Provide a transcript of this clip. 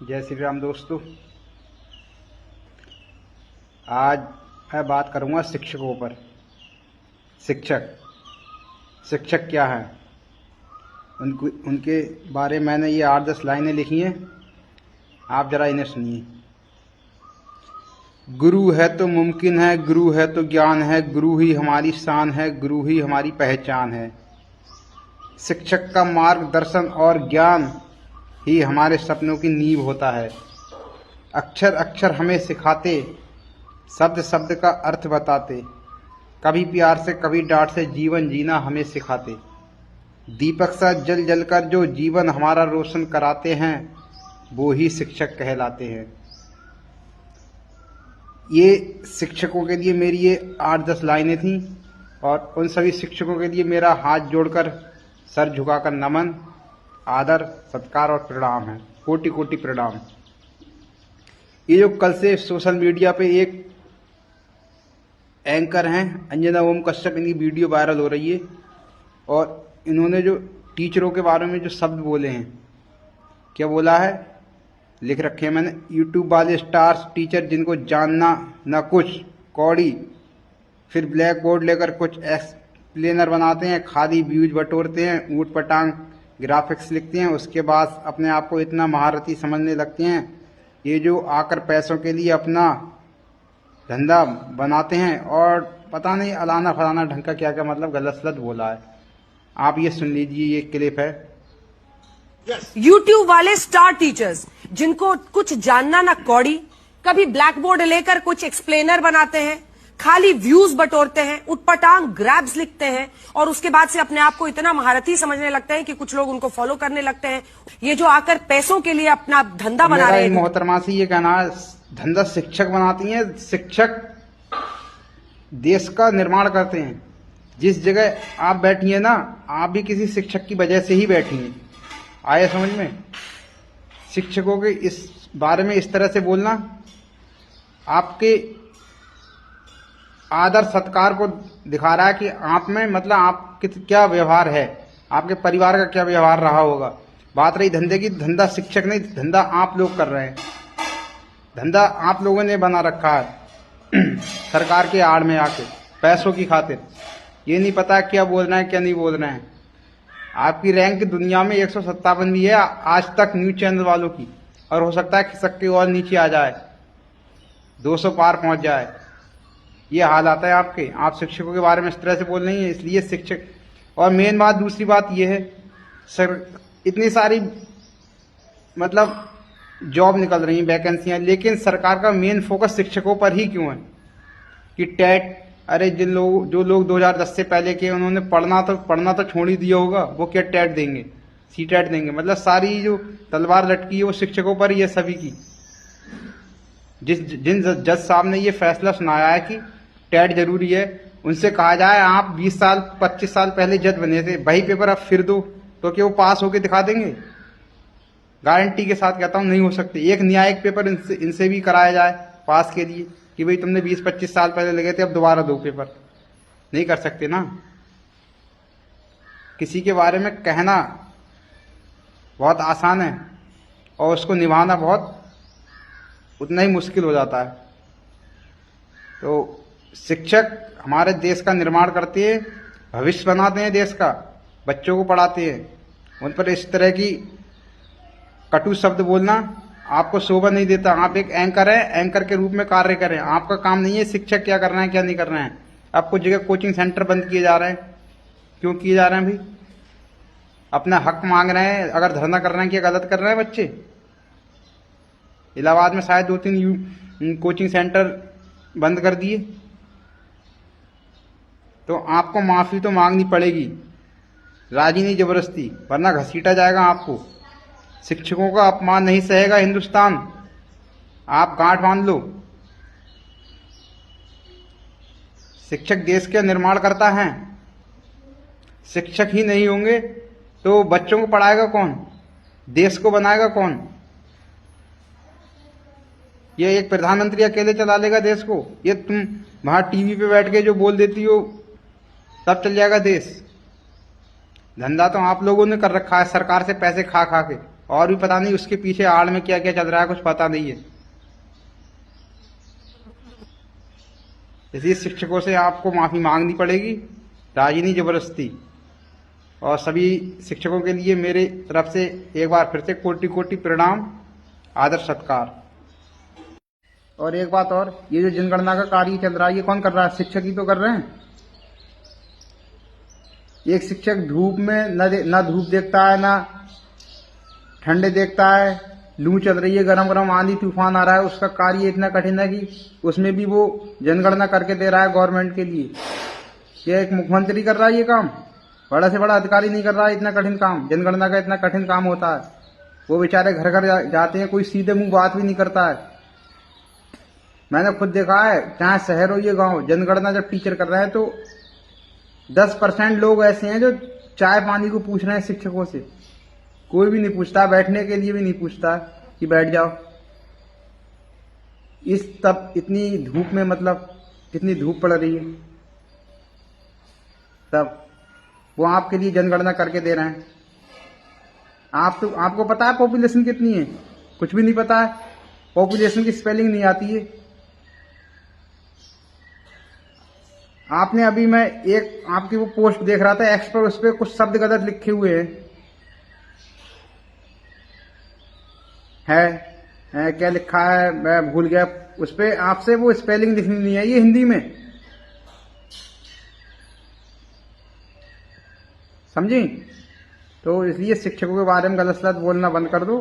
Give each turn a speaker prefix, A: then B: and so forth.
A: जय श्री राम दोस्तों। आज मैं बात करूंगा शिक्षकों पर। शिक्षक क्या है, उनके बारे में मैंने ये 8-10 लाइनें लिखी हैं, आप जरा इन्हें सुनिए। गुरु है तो मुमकिन है, गुरु है तो ज्ञान है, गुरु ही हमारी शान है, गुरु ही हमारी पहचान है। शिक्षक का मार्गदर्शन और ज्ञान ही हमारे सपनों की नींव होता है। अक्षर अक्षर हमें सिखाते, शब्द शब्द का अर्थ बताते, कभी प्यार से कभी डांट से जीवन जीना हमें सिखाते। दीपक सा जल जल कर जो जीवन हमारा रोशन कराते हैं, वो ही शिक्षक कहलाते हैं। ये शिक्षकों के लिए मेरी ये 8-10 लाइनें थीं और उन सभी शिक्षकों के लिए मेरा हाथ जोड़कर सर झुकाकर नमन, आदर, सत्कार और प्रणाम है। कोटि कोटि प्रणाम। ये जो कल से सोशल मीडिया पे एक एंकर हैं अंजना ओम कश्यप, इनकी वीडियो वायरल हो रही है और इन्होंने जो टीचरों के बारे में जो शब्द बोले हैं, क्या बोला है, लिख रखे हैं मैंने। यूट्यूब वाले स्टार्स टीचर जिनको जानना न कुछ कौड़ी, फिर ब्लैक बोर्ड लेकर कुछ एक्सप्लेनर बनाते हैं, खाली व्यूज बटोरते हैं, ऊट पटांग ग्राफिक्स लिखते हैं, उसके बाद अपने आप को इतना महारथी समझने लगते हैं। ये जो आकर पैसों के लिए अपना धंधा बनाते हैं और पता नहीं अलाना फलाना ढंग का क्या क्या मतलब गलत सलत बोला है। आप ये सुन लीजिए, ये क्लिप है।
B: यूट्यूब वाले स्टार टीचर्स जिनको कुछ जानना ना कौड़ी, कभी ब्लैक बोर्ड लेकर कुछ एक्सप्लेनर बनाते हैं, खाली व्यूज बटोरते हैं, उटपटांग ग्रैब्स लिखते हैं और उसके बाद से अपने आप को इतना महारथी समझने लगते हैं कि कुछ लोग उनको फॉलो करने लगते हैं। ये जो आकर पैसों के लिए अपना धंधा बना रहे हैं।
A: मोहतरमा से ये कहना है, धंधा शिक्षक बनाती हैं। शिक्षक देश का निर्माण करते हैं। जिस जगह आप बैठी हैं ना, आप भी किसी शिक्षक की वजह से ही बैठी हैं। आए समझ में? शिक्षकों के इस बारे में इस तरह से बोलना आपके आदर सत्कार को दिखा रहा है कि आप में मतलब आप क्या व्यवहार है, आपके परिवार का क्या व्यवहार रहा होगा। बात रही धंधे की, धंधा शिक्षक नहीं, धंधा आप लोग कर रहे हैं। धंधा आप लोगों ने बना रखा है सरकार के आड़ में आके पैसों की खातिर। ये नहीं पता क्या बोलना है क्या नहीं बोलना है। आपकी रैंक दुनिया में 157 भी है आज तक न्यूज चैनल वालों की, और हो सकता है खिसक के और नीचे आ जाए, 200 पार पहुंच जाए। ये हाल आता है आपके। आप शिक्षकों के बारे में इस तरह से बोल रही हैं, इसलिए शिक्षक। और मेन बात, दूसरी बात ये है, सर इतनी सारी मतलब जॉब निकल रही हैं, वैकेंसियां, लेकिन सरकार का मेन फोकस शिक्षकों पर ही क्यों है कि टेट। अरे जो लोग 2010 से पहले के, उन्होंने पढ़ना तो छोड़ ही दिया होगा, वो क्या टेट देंगे, सीटेट देंगे। मतलब सारी जो तलवार लटकी है वो शिक्षकों पर ही है सभी की। जिन जज साहब ने ये फैसला सुनाया है कि टेट जरूरी है, उनसे कहा जाए आप 20 साल 25 साल पहले जज बने थे, वही पेपर आप फिर दो, तो क्या वो पास होके दिखा देंगे? गारंटी के साथ कहता हूं नहीं हो सकते। एक न्यायिक पेपर इनसे भी कराया जाए पास के लिए कि भाई तुमने 20-25 साल पहले लगे थे, अब दोबारा दो पेपर। नहीं कर सकते ना। किसी के बारे में कहना बहुत आसान है और उसको निभाना बहुत उतना ही मुश्किल हो जाता है। तो शिक्षक हमारे देश का निर्माण करते हैं, भविष्य बनाते हैं देश का, बच्चों को पढ़ाते हैं। उन पर इस तरह की कटु शब्द बोलना आपको शोभा नहीं देता। आप एक एंकर हैं, एंकर के रूप में कार्य करें। आपका काम नहीं है शिक्षक क्या करना है क्या नहीं करना है। अब कुछ जगह कोचिंग सेंटर बंद किए जा रहे हैं। क्यों किए जा रहे हैं भाई? अपना हक मांग रहे हैं। अगर धरना कर रहे हैं, क्या गलत कर रहे हैं बच्चे? इलाहाबाद में शायद 2-3 कोचिंग सेंटर बंद कर दिए, तो आपको माफी तो मांगनी पड़ेगी, राजी नहीं जबरदस्ती, वरना घसीटा जाएगा आपको। शिक्षकों का अपमान नहीं सहेगा हिंदुस्तान, आप गांठ बांध लो। शिक्षक देश का निर्माण करता है। शिक्षक ही नहीं होंगे तो बच्चों को पढ़ाएगा कौन, देश को बनाएगा कौन? ये एक प्रधानमंत्री अकेले चला लेगा देश को? ये तुम वहां टीवी पे बैठ के जो बोल देती हो तब चल जाएगा देश? धंधा तो आप लोगों ने कर रखा है सरकार से पैसे खा खा के। और भी पता नहीं उसके पीछे आड़ में क्या क्या चल रहा है, कुछ पता नहीं है। इसलिए शिक्षकों से आपको माफी मांगनी पड़ेगी, राजी नहीं जबरदस्ती। और सभी शिक्षकों के लिए मेरे तरफ से एक बार फिर से कोटि कोटि प्रणाम, आदर सत्कार। और एक बात और, ये जो जनगणना का कार्य चल रहा है ये कौन कर रहा है? शिक्षक ही तो कर रहे हैं। एक शिक्षक धूप में न धूप देखता है, ना ठंडे देखता है, लू चल रही है, गरम गरम आंधी तूफान आ रहा है, उसका कार्य इतना कठिन है कि उसमें भी वो जनगणना करके दे रहा है गवर्नमेंट के लिए। ये एक मुख्यमंत्री कर रहा है ये काम, बड़ा से बड़ा अधिकारी नहीं कर रहा है इतना कठिन काम। जनगणना का इतना कठिन काम होता है, वो बेचारे घर घर जाते हैं, कोई सीधे मुंह बात भी नहीं करता है। मैंने खुद देखा है, चाहे शहर हो या गांव, जनगणना जब टीचर कर रहे हैं तो 10% लोग ऐसे हैं जो चाय पानी को पूछ रहे हैं शिक्षकों से। कोई भी नहीं पूछता, बैठने के लिए भी नहीं पूछता कि बैठ जाओ। तब इतनी धूप में, मतलब कितनी धूप पड़ रही है, तब वो आपके लिए जनगणना करके दे रहे हैं। आपको पता है पॉपुलेशन कितनी है? कुछ भी नहीं पता है। पॉपुलेशन की स्पेलिंग नहीं आती है। आपने अभी, मैं एक आपकी वो पोस्ट देख रहा था एक्स पर, उस पर कुछ शब्द गलत लिखे हुए है क्या लिखा है मैं भूल गया। उस पे आपसे वो स्पेलिंग लिखनी नहीं है, ये हिंदी में, समझी? तो इसलिए शिक्षकों के बारे में गलत सलत बोलना बंद कर दो।